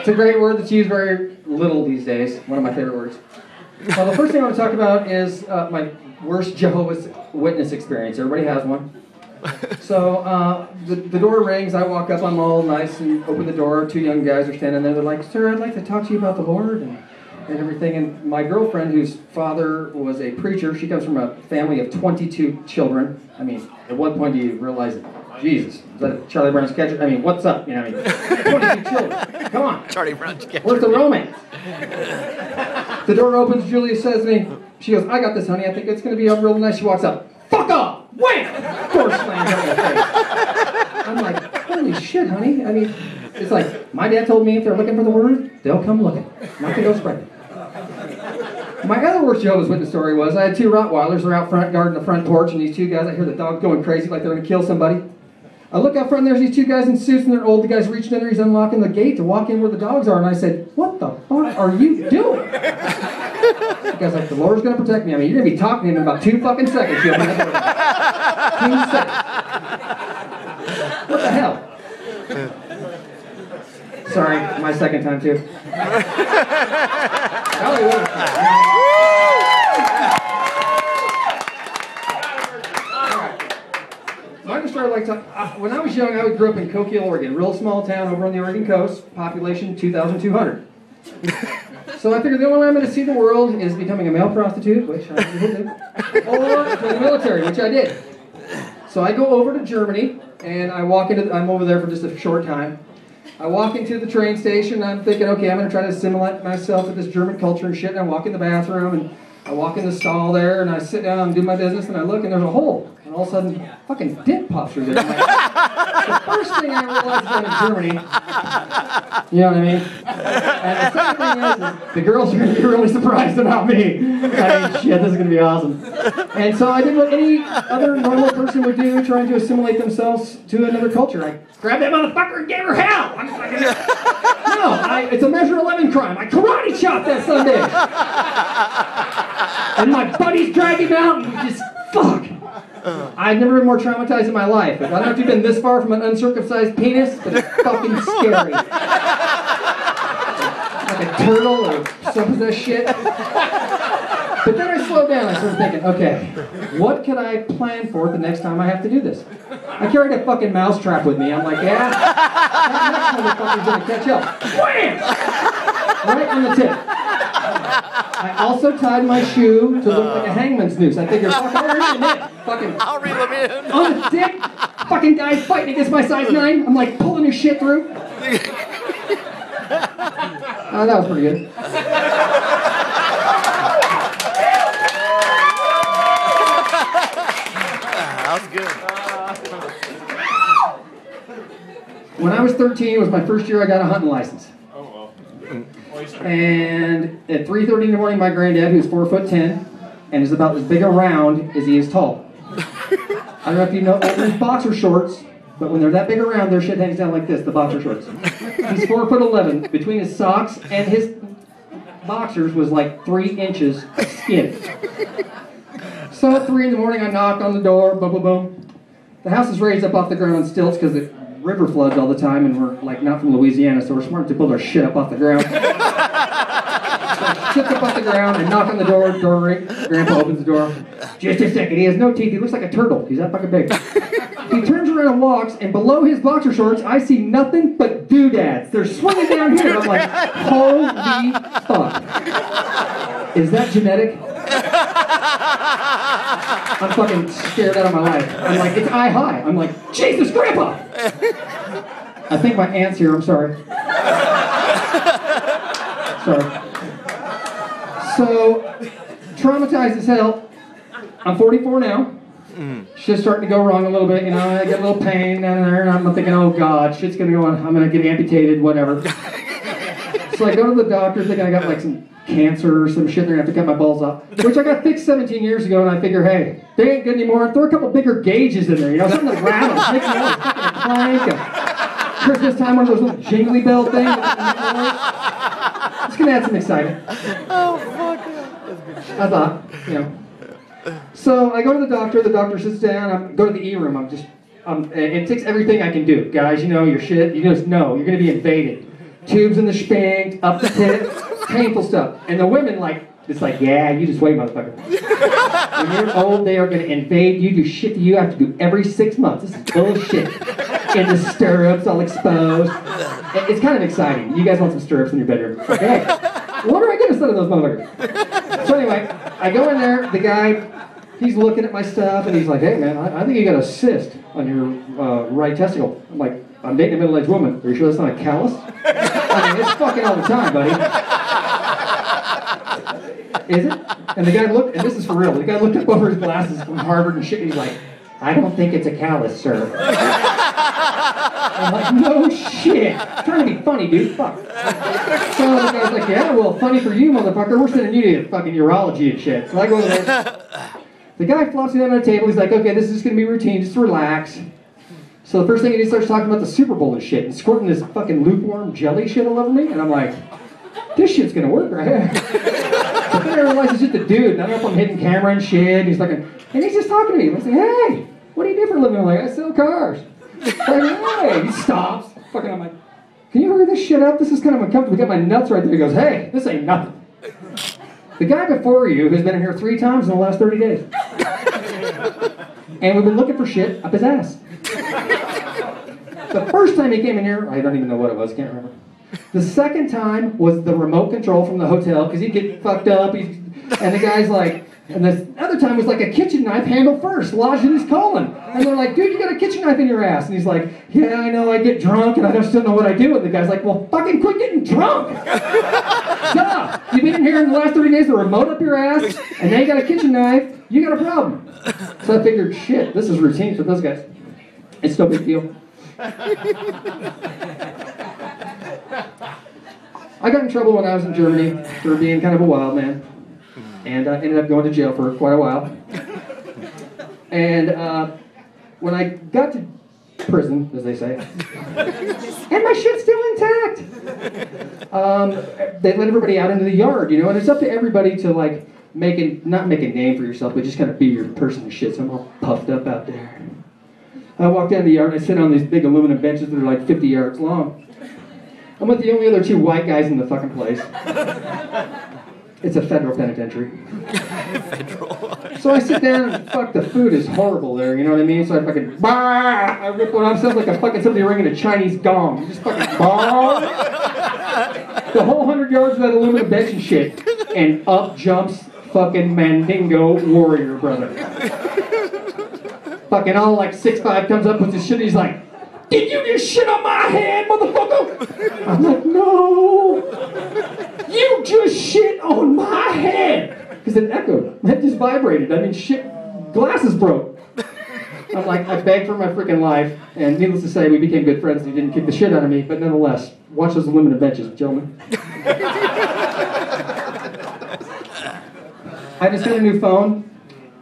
It's a great word that's used very little these days. One of my favorite words. Well, the first thing I want to talk about is my worst Jehovah's Witness experience. Everybody has one. So the door rings. I walk up. I'm all nice and open the door. Two young guys are standing there. They're like, "Sir, I'd like to talk to you about the Lord and everything." And my girlfriend, whose father was a preacher, she comes from a family of 22 children. I mean, at what point do you realize that, Jesus, is that Charlie Brown's Sketch? I mean, what's up? You know, 22 children. Come on. Charlie Brown's Sketch. Where's the romance? The door opens. Julia says to me, she goes, "I got this, honey. I think it's going to be real nice." She walks up. "Fuck off! Wham!" Door slams on my face. I'm like, holy shit, honey. I mean, it's like, my dad told me if they're looking for the word, they'll come looking. Not to go spread it. My other worst Jehovah's Witness story was I had two Rottweilers. They're out front guarding the front porch, and these two guys, I hear the dog going crazy like they're going to kill somebody. I look out front, and there's these two guys in suits, and they're old. The guy's reaching in there, he's unlocking the gate to walk in where the dogs are, and I said, "What the fuck are you doing?" The guy's like, "The Lord's going to protect me." I mean, you're going to be talking to him in about 2 fucking seconds. You open that door. 2 seconds. What the hell? Sorry, my second time too. My story, like, when I was young, I grew up in Coquille, Oregon, real small town over on the Oregon coast, population 2,200. So I figured the only way I'm going to see the world is becoming a male prostitute, which I did, or join the military, which I did. So I go over to Germany, and I'm over there for just a short time. I walk into the train station, and I'm thinking, okay, I'm going to try to assimilate myself with this German culture and shit, and I walk in the bathroom, and I walk in the stall there, and I sit down and do my business, and I look, and there's a hole. And all of a sudden, fucking dick pops through there. The first thing I realized is I'm in Germany. You know what I mean? And the second thing is the girls are going to be really surprised about me. I mean, shit, this is going to be awesome. And so I did what any other normal person would do, trying to assimilate themselves to another culture. I grabbed that motherfucker and gave her hell. It's a Measure 11 crime. I karate chopped that son of a bitch. And my buddies dragged him out, and we just, fuck. I've never been more traumatized in my life. I don't know if you've been this far from an uncircumcised penis, but it's fucking scary. Like a turtle or some of this shit. But then I slowed down. I started thinking, okay, what can I plan for the next time I have to do this? I carried a fucking mousetrap with me. I'm like, yeah, that next motherfucker's gonna catch up. Wham! Right on the tip. I also tied my shoe to look like a hangman's noose. I figured, fuck, I'll reel him in. Fucking, I'll reel him in. On the dick, fucking guy's fighting against my size 9. I'm like pulling his shit through. That was pretty good. That was good. When I was 13, it was my first year I got a hunting license. And at 3:30 in the morning, my granddad, who's 4'10", and is about as big around as he is tall. I don't know if you know, there's boxer shorts, but when they're that big around, their shit hangs down like this, the boxer shorts. He's 4'11". Between his socks and his boxers was like 3 inches of skin. So at 3 in the morning, I knock on the door, boom, boom, boom. The house is raised up off the ground on stilts because the river floods all the time, and we're like not from Louisiana, so we're smart to build our shit up off the ground. Shit's up off the ground, and knock on the door ring. Grandpa opens the door. Just a second, he has no teeth, he looks like a turtle. He's that fucking big. He turns around and walks, and below his boxer shorts, I see nothing but doodads. They're swinging down here. I'm like, holy fuck. Is that genetic? I'm fucking scared out of my life. I'm like, it's eye high. I'm like, Jesus, Grandpa! I think my aunt's here, I'm sorry. Sorry. So, traumatized as hell. I'm 44 now. Shit's starting to go wrong a little bit, you know, I get a little pain down there, and I'm thinking, oh God, shit's gonna go on, I'm gonna get amputated, whatever. So I go to the doctor thinking I got like some cancer or some shit, they're gonna have to cut my balls off. Which I got fixed 17 years ago, and I figure, hey, they ain't good anymore, throw a couple bigger gauges in there, you know, something that rattles, makes me like a plank, Christmas time, one of those little jingly bell things. It's gonna add some excitement. Oh, fuck. I thought, you know. So I go to the doctor sits down, I go to the E-room, it takes everything I can do. Guys, you know your shit, you just know, you're gonna be invaded. tubes in the spank, up the tip, painful stuff. And the women it's like, yeah, you just wait, motherfucker. When you're old, they are going to invade you, do shit to you. I have to do every 6 months. This is bullshit. In the stirrups, all exposed. It's kind of exciting. You guys want some stirrups in your bedroom. Okay. What are I going to say to those motherfuckers? So anyway, I go in there, the guy, he's looking at my stuff, and he's like, hey man, I think you got a cyst on your right testicle. I'm like, I'm dating a middle-aged woman. Are you sure that's not a callus? I mean, it's fucking all the time, buddy. Is it? And the guy looked, and this is for real, the guy looked up over his glasses from Harvard and shit, and he's like, I don't think it's a callus, sir. I'm like, no shit. I'm trying to be funny, dude. Fuck. So the guy's like, yeah, well, funny for you, motherfucker. We're sending you to fucking urology and shit. So I go there. The guy flops me down on the table. He's like, okay, this is just going to be routine. Just relax. So the first thing he starts talking about the Super Bowl and shit and squirting this fucking lukewarm jelly shit all over me. And I'm like, this shit's going to work, right? But then I realize it's just a dude. And I don't know if I'm hitting camera and shit. And he's like, and he's just talking to me. I say, hey, what do you do for a living? I'm like, I sell cars. Like, hey, he stops. Fucking, I'm like, can you hurry this shit up? This is kind of uncomfortable. We got my nuts right there. He goes, hey, this ain't nothing. The guy before you has been in here 3 times in the last 30 days. And we've been looking for shit up his ass. The first time he came in here, I don't even know what it was, can't remember. The second time was the remote control from the hotel, because he'd get fucked up, and the guy's like, and the other time was like a kitchen knife handle first, lodged in his colon. And they're like, dude, you got a kitchen knife in your ass. And he's like, yeah, I know, I get drunk, and I just don't know what I do. And the guy's like, well, fucking quit getting drunk. Duh. You've been in here in the last 30 days, the remote up your ass, and now you got a kitchen knife, you got a problem. So I figured, shit, this is routine for those guys. It's no big deal. I got in trouble when I was in Germany for being kind of a wild man. And I ended up going to jail for quite a while. And when I got to prison, as they say, and my shit's still intact, they let everybody out into the yard, you know, and it's up to everybody to, like, not make a name for yourself, but just kind of be your person and shit, so I'm all puffed up out there. I walk down the yard and I sit on these big aluminum benches that are like 50 yards long. I'm with the only other 2 white guys in the fucking place. It's a federal penitentiary. Federal. So I sit down and fuck, the food is horrible there, you know what I mean? So I fucking, I rip one off, sounds like a fucking somebody ringing a Chinese gong. Just fucking, the whole 100 yards of that aluminum bench and shit. And up jumps fucking Mandingo warrior, brother. Fucking all like 6'5" comes up with this shit, he's like, did you just shit on my head, motherfucker? I'm like, no. You just shit on my head. Because it echoed. It just vibrated. I mean, shit, glasses broke. I'm like, I begged for my freaking life. And needless to say, we became good friends and he didn't kick the shit out of me. But nonetheless, watch those aluminum benches, gentlemen. I just got a new phone.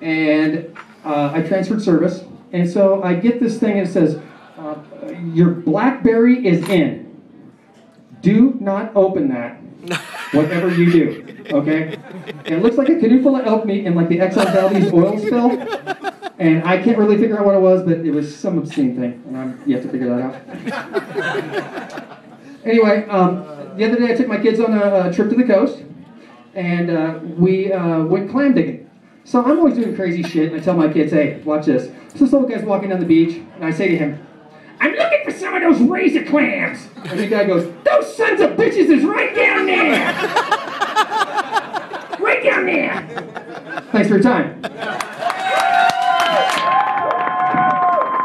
And I transferred service. And so I get this thing and it says, your BlackBerry is in. Do not open that, whatever you do, okay? And it looks like a canoe full of elk meat and like the Exxon Valdez oil spill. And I can't really figure out what it was, but it was some obscene thing. And I'm yet to figure that out. Anyway, the other day I took my kids on a trip to the coast. And we went clam digging. So I'm always doing crazy shit. And I tell my kids, hey, watch this. So this little guy's walking down the beach. And I say to him, I'm looking for some of those razor clams. And the guy goes, those sons of bitches is right down there. Right down there. Thanks for your time.